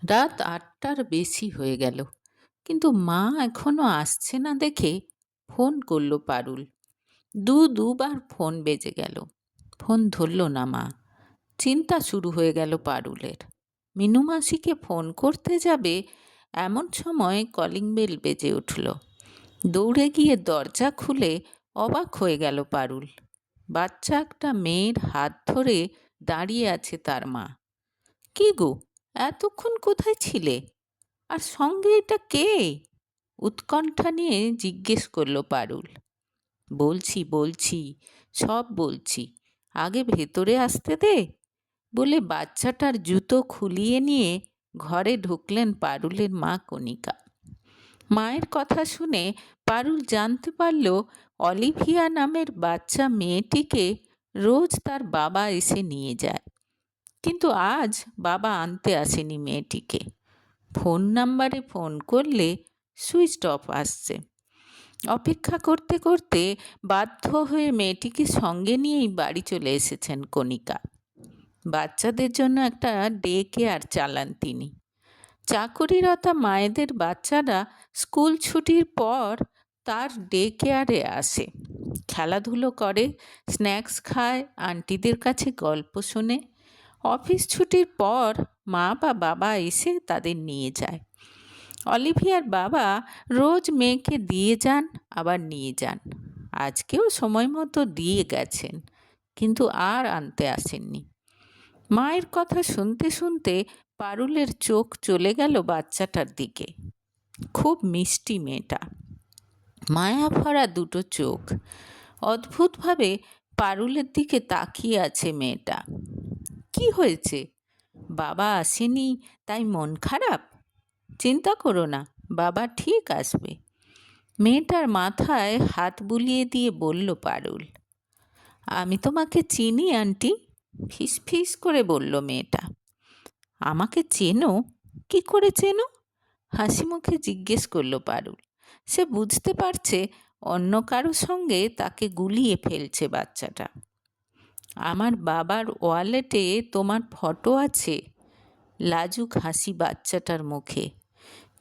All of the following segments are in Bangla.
রাত ৮টার বেশি হয়ে গেল, কিন্তু মা এখনো আসছে না দেখে ফোন করলো পারুল। দুবার ফোন বেজে গেল, ফোন ধরল না মা। চিন্তা শুরু হয়ে গেল পারুলের। মিনু মাসিকে ফোন করতে যাবে এমন সময় কলিং বেল বেজে উঠল। দৌড়ে গিয়ে দরজা খুলে অবাক হয়ে গেল পারুল। বাচ্চা একটা মেয়ের হাত ধরে দাঁড়িয়ে আছে তার মা। কি গো, এতক্ষণ কোথায় ছিলে? আর সঙ্গে এটা কে? উৎকণ্ঠা নিয়ে জিজ্ঞেস করলো পারুল। বলছি বলছি, সব বলছি, আগে ভেতরে আসতে দে, বলে বাচ্চাটার জুতো খুলিয়ে নিয়ে ঘরে ঢুকলেন পারুলের মা কণিকা। মায়ের কথা শুনে পারুল জানতে পারল অলিভিয়া নামের বাচ্চা মেয়েটিকে রোজ তার বাবা এসে নিয়ে যায়, কিন্তু আজ বাবা আনতে আসেনি মেয়েটিকে। ফোন নাম্বারে ফোন করলে সুইচ অফ আসছে। অপেক্ষা করতে করতে বাধ্য হয়ে মেয়েটিকে সঙ্গে নিয়েই বাড়ি চলে এসেছেন কণিকা। বাচ্চাদের জন্য একটা ডে কেয়ার চালান তিনি। চাকরিরতা মায়েদের বাচ্চারা স্কুল ছুটির পর তার ডে কেয়ারে আসে, খেলাধুলো করে, স্ন্যাক্স খায়, আন্টিদের কাছে গল্প শোনে। অফিস ছুটির পর মা বা বাবা এসে তাদের নিয়ে যায়। অলিভিয়ার বাবা রোজ মেয়েকে দিয়ে যান, আবার নিয়ে যান। আজকেও সময় মতো দিয়ে গেছেন, কিন্তু আর আনতে আসেননি। মায়ের কথা শুনতে শুনতে পারুলের চোখ চলে গেল বাচ্চাটার দিকে। খুব মিষ্টি মেয়েটা, মায়া ভরা দুটো চোখ। অদ্ভুতভাবে পারুলের দিকে তাকিয়ে আছে মেয়েটা। কি হয়েছে? বাবা আসেনি তাই মন খারাপ? চিন্তা করো না, বাবা ঠিক আসবে। মেয়েটার মাথায় হাত বুলিয়ে দিয়ে বলল পারুল। আমি তোমাকে চিনি আন্টি, ফিস ফিস করে বলল মেয়েটা। আমাকে চেনো? কি করে চেনো? হাসি মুখে জিজ্ঞেস করলো পারুল। সে বুঝতে পারছে অন্য কারো সঙ্গে তাকে গুলিয়ে ফেলছে বাচ্চাটা। আমার বাবার ওয়ালেটে তোমার ফটো আছে। লাজুক হাসি বাচ্চাটার মুখে,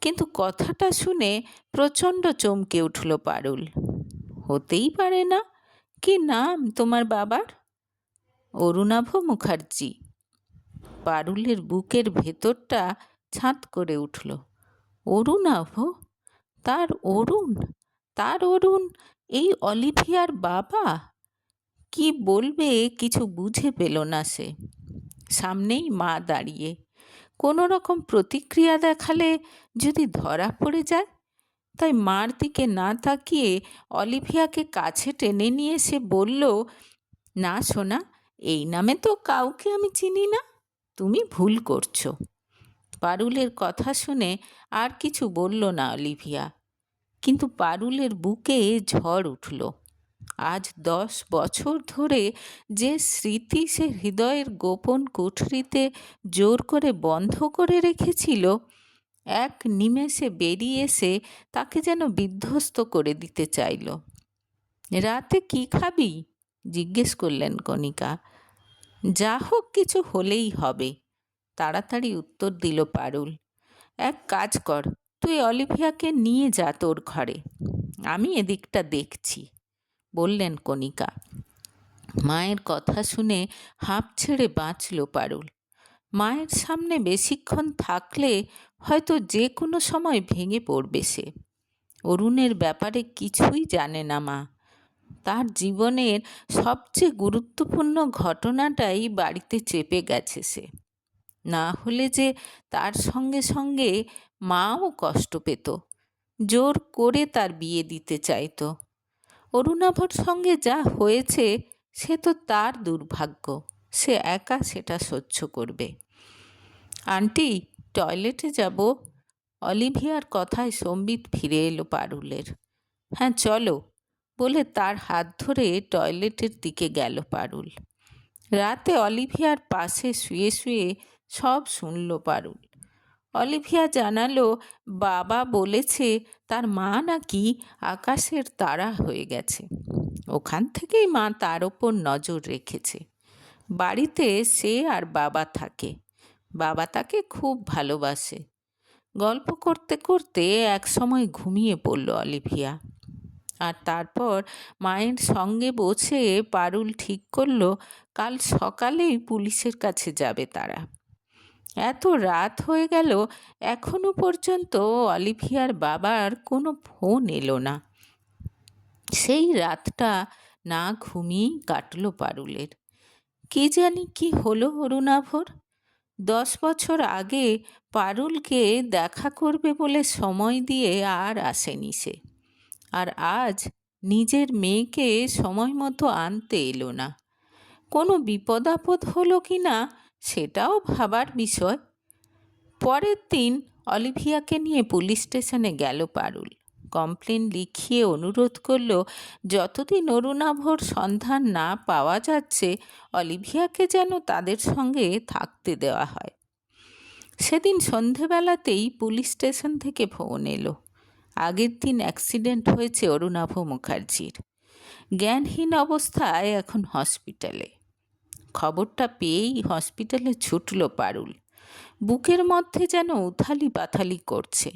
কিন্তু কথাটা শুনে প্রচণ্ড চমকে উঠল পারুল। হতেই পারে না। কি নাম তোমার বাবার? অরুণাভ মুখার্জি। পারুলের বুকের ভেতরটা ছাঁত করে উঠল। অরুণাভ? তার অরুণ? তার অরুণ এই অলিভিয়ার বাবা? কি বলবে কিছু বুঝে পেল না সে। সামনেই মা দাঁড়িয়ে, কোনো রকম প্রতিক্রিয়া দেখালে যদি ধরা পড়ে যায়। তাই মার দিকে না তাকিয়ে অলিভিয়াকে কাছে টেনে নিয়ে সে বলল, না সোনা, এই নামে তো কাউকে আমি চিনি না, তুমি ভুল করছো। পারুলের কথা শুনে আর কিছু বলল না অলিভিয়া, কিন্তু পারুলের বুকে ঝড় উঠল। আজ 10 বছর ধরে যে স্মৃতি সে হৃদয়ের গোপন কুঠরিতে জোর করে বন্ধ করে রেখেছিল, এক নিমেষে বেরিয়ে এসে তাকে যেন বিধ্বস্ত করে দিতে চাইল। রাতে কি খাবি? জিজ্ঞেস করলেন কণিকা। যা হোক কিছু হলেই হবে, তাড়াতাড়ি উত্তর দিল পারুল। এক কাজ কর, তুই অলিভিয়াকে নিয়ে যা তোর ঘরে, আমি এদিকটা দেখছি, বললেন কণিকা। মায়ের কথা শুনে হাঁপ ছেড়ে বাঁচল পারুল। মায়ের সামনে বেশিক্ষণ থাকলে হয়তো যে কোনো সময় ভেঙে পড়বে সে। অরুণের ব্যাপারে কিছুই জানে না মা। তার জীবনের সবচেয়ে গুরুত্বপূর্ণ ঘটনাটাই বাড়িতে চেপে গেছে সে। না হলে যে তার সঙ্গে সঙ্গে মাও কষ্ট পেত, জোর করে তার বিয়ে দিতে চাইতো। অরুণাভর সঙ্গে যা হয়েছে সে তো তার দুর্ভাগ্য, সে একা সেটা সহ্য করবে। আন্টি, টয়লেটে যাব। অলিভিয়ার কথায় সম্বিত ফিরে এলো পারুলের। হ্যাঁ চলো, বলে তার হাত ধরে টয়লেটের দিকে গেল পারুল। রাতে অলিভিয়ার পাশে শুয়ে শুয়ে সব শুনল পারুল। অলিভিয়া জানালো বাবা বলেছে তার মা নাকি আকাশের তারা হয়ে গেছে। ওখান থেকেই মা তার ওপর নজর রেখেছে। বাড়িতে সে আর বাবা থাকে। বাবা তাকে খুব ভালোবাসে। গল্প করতে করতে একসময় ঘুমিয়ে পড়ল অলিভিয়া। আর তারপর মায়ের সঙ্গে বসে পারুল ঠিক করলো কাল সকালেই পুলিশের কাছে যাবে তারা। এত রাত হয়ে গেল, এখনো পর্যন্ত অলিভিয়ার বাবার কোনো ফোন এলো না। সেই রাতটা না ঘুমিয়েই কাটল পারুলের। কে জানি কি হলো অরুণাভর। 10 বছর আগে পারুলকে দেখা করবে বলে সময় দিয়ে আর আসেনি সে। আর আজ নিজের মেয়েকে সময় মতো আনতে এলো না। কোনো বিপদ আপদ হলো কি না সেটাও ভাবার বিষয়। পরের দিন অলিভিয়াকে নিয়ে পুলিশ স্টেশনে গেল পারুল। কমপ্লেন লিখিয়ে অনুরোধ করল যতদিন অরুণাভর সন্ধান না পাওয়া যাচ্ছে অলিভিয়াকে যেন তাদের সঙ্গে থাকতে দেওয়া হয়। সেদিন সন্ধেবেলাতেই পুলিশ স্টেশন থেকে ফোন এলো। আগের দিন অ্যাক্সিডেন্ট হয়েছে অরুণাভ মুখার্জির। জ্ঞানহীন অবস্থায় এখন হসপিটালে। খবরটা পেয়েই হসপিটালে ছুটল পারুল। বুকের মধ্যে যেন উথালি পাথালি করছে।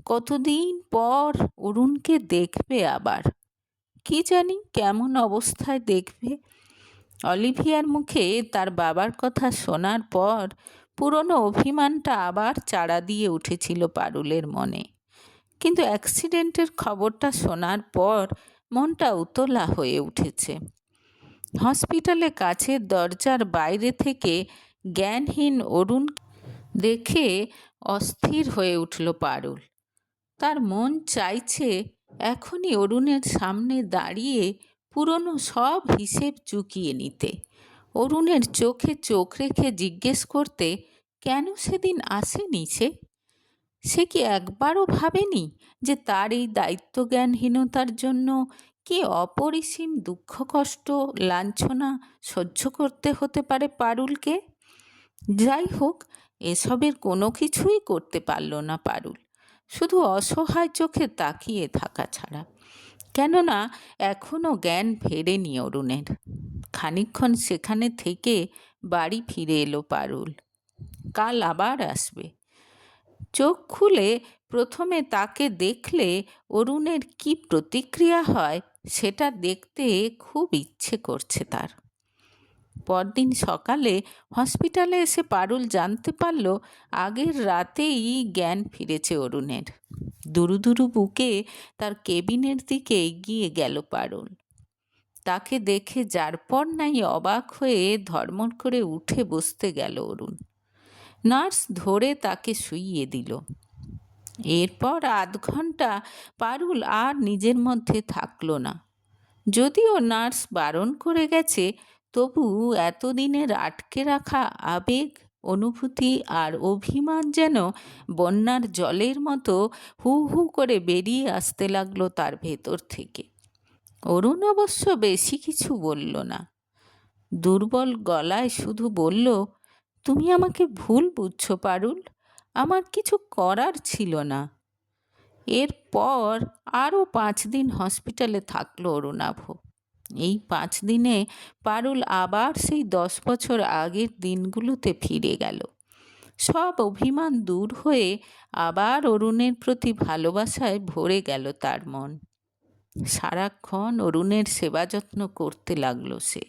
কতদিন পর অরুণকে দেখবে আবার। কি জানি কেমন অবস্থায় দেখবে। অলিভিয়ার মুখে তার বাবার কথা শোনার পর পুরনো অভিমানটা আবার চাড়া দিয়ে উঠেছিল পারুলের মনে। কিন্তু অ্যাক্সিডেন্টের খবরটা শোনার পর মনটা উতলা হয়ে উঠেছে। হসপিটালে কাছের দরজার বাইরে থেকে জ্ঞানহীন অরুণ দেখে অস্থির হয়ে উঠল পারুল। তার মন চাইছে এখনই অরুণের সামনে দাঁড়িয়ে পুরনো সব হিসেব চুকিয়ে নিতে, অরুণের চোখে চোখ রেখে জিজ্ঞেস করতে কেন সেদিন আসেনি সে। সে কি একবারও ভাবেনি যে তার এই দায়িত্বজ্ঞানহীনতার জন্য কি অপরিসীম দুঃখ কষ্ট লাঞ্ছনা সহ্য করতে হতে পারে পারুলকে। যাই হোক, এসবের কোনো কিছুই করতে পারল না পারুল, শুধু অসহায় চোখে তাকিয়ে থাকা ছাড়া। কেননা এখনও জ্ঞান ফেরেনি অরুণের। খানিকক্ষণ সেখানে থেকে বাড়ি ফিরে এলো পারুল। কাল আবার আসবে। চোখ খুলে প্রথমে তাকে দেখলে অরুণের কি প্রতিক্রিয়া হয় সেটা দেখতে খুব ইচ্ছে করছে তার। পরদিন সকালে হসপিটালে এসে পারুল জানতে পারল আগের রাতেই জ্ঞান ফিরেছে অরুণের। দুরু দুরু বুকে তার কেবিনের দিকে এগিয়ে গেল পারুল। তাকে দেখে যার পর নাই অবাক হয়ে ধর্মর করে উঠে বসতে গেল অরুণ। নার্স ধরে তাকে শুইয়ে দিল। এরপর আধ ঘন্টা পারুল আর নিজের মধ্যে থাকলো না। যদিও নার্স বারণ করে গেছে, তবু এতদিনের আটকে রাখা আবেগ, অনুভূতি আর অভিমান যেন বন্যার জলের মতো হু হু করে বেরিয়ে আসতে লাগলো তার ভেতর থেকে। অরুণ অবশ্য বেশি কিছু বলল না। দুর্বল গলায় শুধু বলল, তুমি আমাকে ভুল বুঝছো পারুল, আমার কিছু করার ছিল না। এরপর আরও 5 দিন হসপিটালে থাকলো অরুণাভ। এই 5 দিনে পারুল আবার সেই 10 বছর আগের দিনগুলোতে ফিরে গেল। সব অভিমান দূর হয়ে আবার অরুণের প্রতি ভালোবাসায় ভরে গেল তার মন। সারাক্ষণ অরুণের সেবা যত্ন করতে লাগলো সে।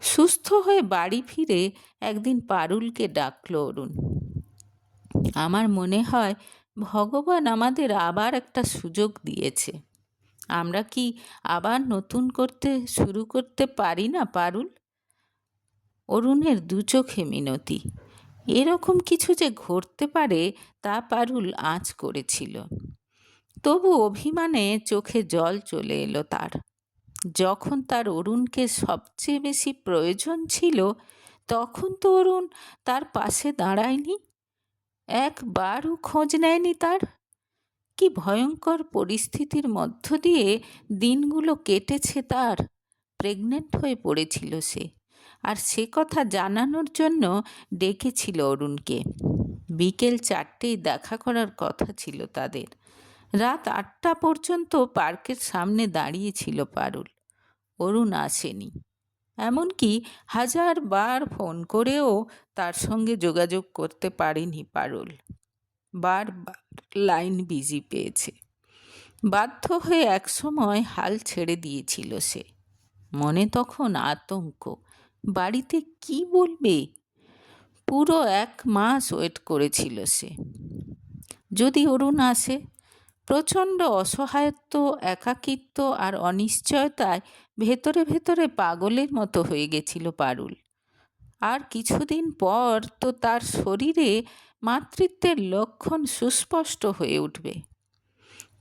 সুস্থ হয়ে বাড়ি ফিরে একদিন পারুলকে ডাকল অরুণ। আমার মনে হয় ভগবান আমাদের আবার একটা সুযোগ দিয়েছে। আমরা কি আবার নতুন শুরু করতে পারি না পারুল? অরুণের দু চোখে মিনতি। এরকম কিছু যে ঘটতে পারে তা পারুল আঁচ করেছিল। তবু অভিমানে চোখে জল চলে এলো তার। যখন তার অরুণকে সবচেয়ে বেশি প্রয়োজন ছিল তখন তো অরুণ তার পাশে দাঁড়ায়নি, একবারও খোঁজ নেয়নি তার। কি ভয়ঙ্কর পরিস্থিতির মধ্য দিয়ে দিনগুলো কেটেছে তার। প্রেগনেন্ট হয়ে পড়েছিল সে, আর সে কথা জানানোর জন্য ডেকেছিল অরুণকে। বিকেল 4টেয় দেখা করার কথা ছিল তাদের। রাত 8টা পর্যন্ত পার্কের সামনে দাঁড়িয়েছিল পারুল। অরুণ আসেনি। এমনকি 1000বার ফোন করেও তার সঙ্গে যোগাযোগ করতে পারেনি পারুল। বারবার লাইন বিজি পেয়েছে। বাধ্য হয়ে একসময় হাল ছেড়ে দিয়েছিল সে। মনে তখন আতঙ্ক, বাড়িতে কি বলবে। পুরো 1 মাস ওয়েট করেছিল সে, যদি অরুণ আসে। প্রচণ্ড অসহায়ত্ব, একাকিত্ব আর অনিশ্চয়তায় ভেতরে ভেতরে পাগলের মতো হয়ে গেছিল পারুল। আর কিছুদিন পর তো তার শরীরে মাতৃত্বের লক্ষণ সুস্পষ্ট হয়ে উঠবে।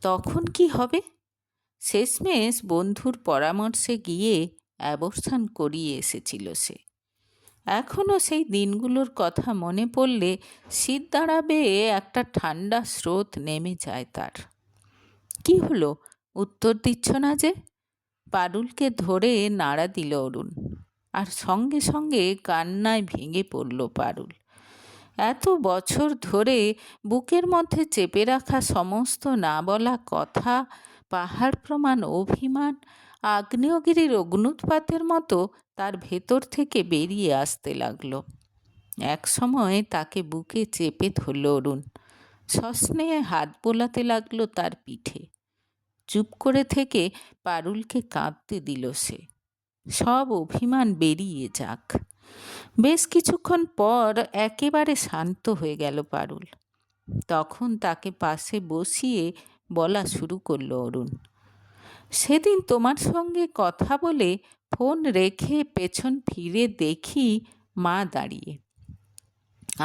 তখন কি হবে? শেষমেশ বন্ধুর পরামর্শে গিয়ে অ্যাবর্শন করিয়ে এসেছিল সে। এখনও সেই দিনগুলোর কথা মনে পড়লে শীত দাঁড়াবে একটা ঠান্ডা স্রোত নেমে যায় তার। কি হলো, উত্তর দিচ্ছ না যে? পারুলকে ধরে নাড়া দিল অরুণ, আর সঙ্গে সঙ্গে কান্নায় ভেঙে পড়ল পারুল। এত বছর ধরে বুকের মধ্যে চেপে রাখা সমস্ত না বলা কথা, পাহাড় প্রমাণ অভিমান, আগ্নেয়গিরির অগ্নুৎপাতের মতো তার ভেতর থেকে বেরিয়ে আসতে লাগলো। এক সময় তাকে বুকে চেপে ধরল অরুণ, সস্নেহে হাত বোলাতে লাগলো তার পিঠে। চুপ করে থেকে পারুলকে কাঁদতে দিল সে, সব অভিমান বেরিয়ে যাক। বেশ কিছুক্ষণ পর একেবারে শান্ত হয়ে গেল পারুল। তখন তাকে পাশে বসিয়ে বলা শুরু করলো অরুণ, সেদিন তোমার সঙ্গে কথা বলে ফোন রেখে পেছন ফিরে দেখি মা দাঁড়িয়ে।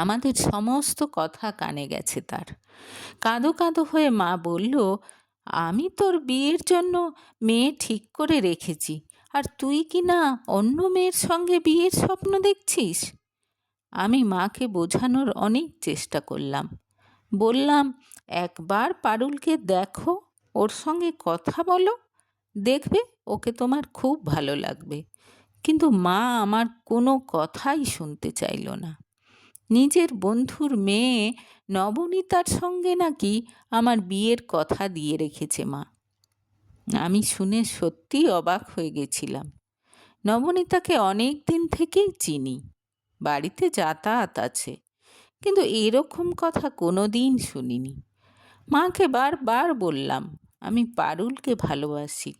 আমাদের সমস্ত কথা কানে গেছে তার। কাঁদো কাঁদো হয়ে মা বলল, আমি তোর বিয়ের জন্য মেয়ে ঠিক করে রেখেছি, আর তুই কি না অন্য মেয়ের সঙ্গে বিয়ের স্বপ্ন দেখছিস? আমি মাকে বোঝানোর অনেক চেষ্টা করলাম। বললাম, একবার পারুলকে দেখো, ওর সঙ্গে কথা বলো, দেখবে ওকে তোমার খুব ভালো লাগবে। কিন্তু মা আমার কোনো কথাই শুনতে চাইল না। নিজের বন্ধুর মেয়ে নবনীতার সঙ্গে নাকি আমার বিয়ের কথা দিয়ে রেখেছে মা। আমি শুনে সত্যি অবাক হয়ে গেছিলাম। নবনীতাকে অনেক দিন থেকেই চিনি, বাড়িতে যাতায়াত আছে, কিন্তু এরকম কথা কোনো দিন শুনিনি। মাকে বারবার বললাম, আমি পারুলকে ভালোবাসি,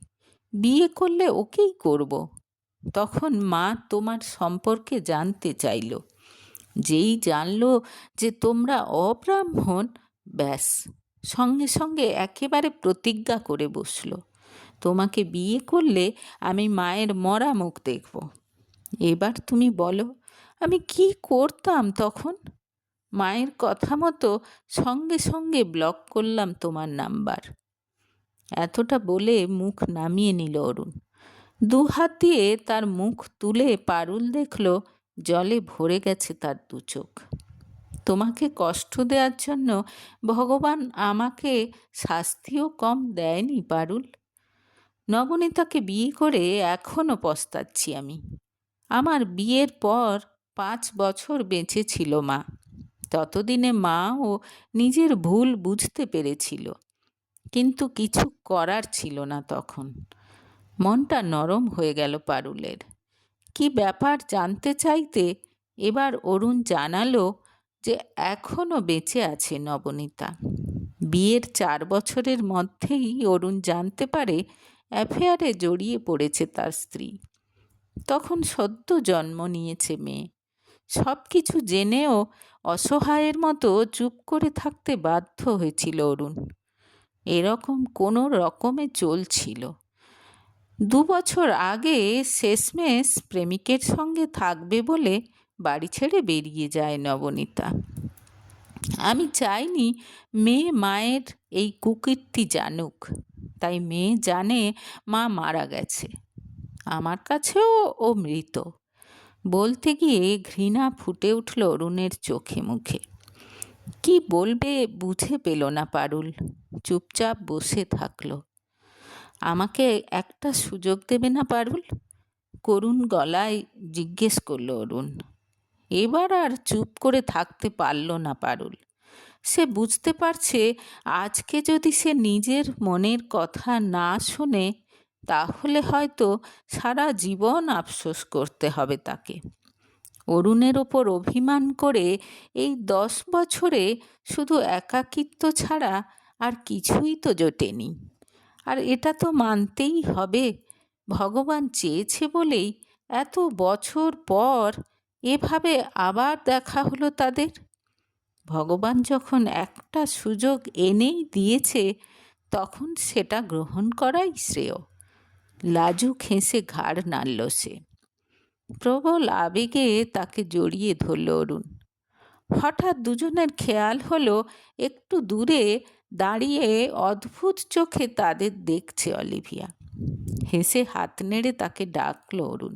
বিয়ে করলে ওকেই করব। তখন মা তোমার সম্পর্কে জানতে চাইল। যেই জানলো যে তোমরা অব্রাহ্মণ, ব্যাস সঙ্গে সঙ্গে একেবারে প্রতিজ্ঞা করে বসলো, তোমাকে বিয়ে করলে আমি মায়ের মরা মুখ দেখব। এবার তুমি বলো, আমি কি করতাম তখন? মায়ের কথা মতো সঙ্গে সঙ্গে ব্লক করলাম তোমার নাম্বার। এতটা বলে মুখ নামিয়ে নিল অরুণ। 2 হাত দিয়ে তার মুখ তুলে পারুল দেখল জলে ভরে গেছে তার 2 চোখ। তোমাকে কষ্ট দেওয়ার জন্য ভগবান আমাকে শাস্তিও কম দেয়নি পারুল। নবনীতাকে বিয়ে করে এখনও পস্তাচ্ছি আমি। আমার বিয়ের পর 5 বছর বেঁচে ছিল মা। ততদিনে মাও নিজের ভুল বুঝতে পেরেছিল, কিন্তু কিছু করার ছিল না তখন। মনটা নরম হয়ে গেল পারুলের। কি ব্যাপার জানতে চাইতে এবার অরুণ জানালো যে এখনও বেঁচে আছে নবনীতা। বিয়ের 4 বছরের মধ্যেই অরুণ জানতে পারে অ্যাফেয়ারে জড়িয়ে পড়েছে তার স্ত্রী। তখন সদ্য জন্ম নিয়েছে মেয়ে। সব কিছু জেনেও অসহায়ের মতো চুপ করে থাকতে বাধ্য হয়েছিল অরুণ। এরকম কোনো রকমে চলছিল। 2 বছর আগে শেষমেশ প্রেমিকের সঙ্গে থাকবে বলে বাড়ি ছেড়ে বেরিয়ে যায় নবনীতা। আমি চাইনি মেয়ে মায়ের এই কুকীর্তি জানুক, তাই মেয়ে জানে মা মারা গেছে। আমার কাছেও ও মৃত। বলতে গিয়ে ঘৃণা ফুটে উঠল অরুণের চোখে মুখে। কি বলবে বুঝে পেল না পারুল, চুপচাপ বসে থাকলো। আমাকে একটা সুযোগ দেবে না পারুল? করুণ গলায় জিজ্ঞেস করল অরুণ। এবার আর চুপ করে থাকতে পারল না পারুল। সে বুঝতে পারছে আজকে যদি সে নিজের মনের কথা না শোনে, তাহলে হয়তো সারা জীবন আফসোস করতে হবে তাকে। অরুণের ওপর অভিমান করে এই 10 বছরে শুধু একাকিত্ব ছাড়া আর কিছুই তো জোটেনি। আর এটা তো মানতেই হবে, ভগবান চেয়েছে বলেই এত বছর পর এভাবে আবার দেখা হলো তাদের। ভগবান যখন একটা সুযোগ এনেই দিয়েছে, তখন সেটা গ্রহণ করাই শ্রেয়। লাজুক হেসে ঘাড় নাড়ল সে। প্রবল আবেগে তাকে জড়িয়ে ধরল অরুণ। হঠাৎ দুজনের খেয়াল হলো একটু দূরে দাঁড়িয়ে অদ্ভুত চোখে তাদের দেখছে অলিভিয়া। হেসে হাত নেড়ে তাকে ডাকল অরুণ।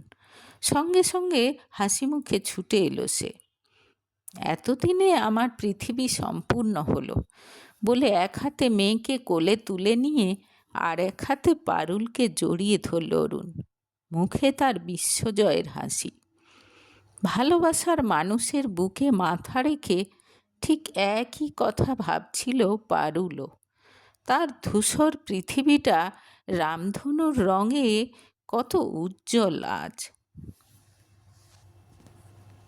সঙ্গে সঙ্গে হাসি মুখে ছুটে এলো সে। এতদিনে আমার পৃথিবী সম্পূর্ণ হলো বলে এক হাতে মেয়েকে কোলে তুলে নিয়ে আর এক হাতে পারুলকে জড়িয়ে ধরল অরুণ। মুখে তার বিশ্বজয়ের হাসি। ভালোবাসার মানুষের বুকে মাথা রেখে ঠিক একই কথা ভাবছিল পারুলও। তার ধূসর পৃথিবীটা রামধনুর রঙে কত উজ্জ্বল আজ।